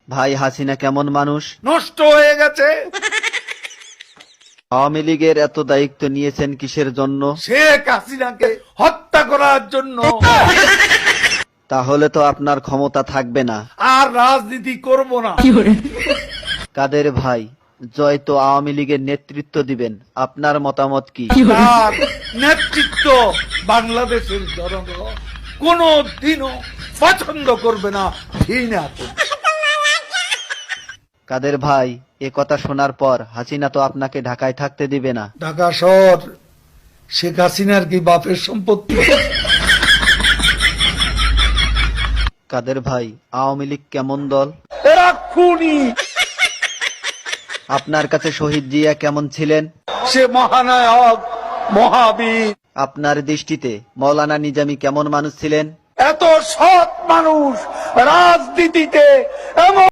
ভাই হাসিনা কেমন মানুষ? নষ্ট হয়ে গেছে। আওয়ামী লীগের এত দায়িত্ব নিয়েছেন কিসের জন্য? শেখ হাসিনাকে হত্যা করার জন্য। তাহলে তো আপনার ক্ষমতা থাকবে না। আর রাজনীতি করব না। কাদের ভাই, জয় তো আওয়ামী লীগের নেতৃত্ব দিবেন, আপনার মতামত কি? তার নেতৃত্ব বাংলাদেশের জনগণ কোনো দিনও পছন্দ করবে না, ঘৃণা করবে। কাদের ভাই, এ কথা শোনার পর হাসিনা তো আপনাকে ঢাকায় থাকতে দিবে না। ঢাকা শহর শেখ হাসিনার কি বাপের সম্পত্তি? কাদের ভাই, আওয়ামী লীগ কেমন দল? এরা খুনি। আপনার কাছে শহীদ জিয়া কেমন ছিলেন? সে মহানায়ক, মহাবীর। আপনার দৃষ্টিতে মৌলানা নিজামী কেমন মানুষ ছিলেন? এত সৎ মানুষ রাজনীতিতে এমন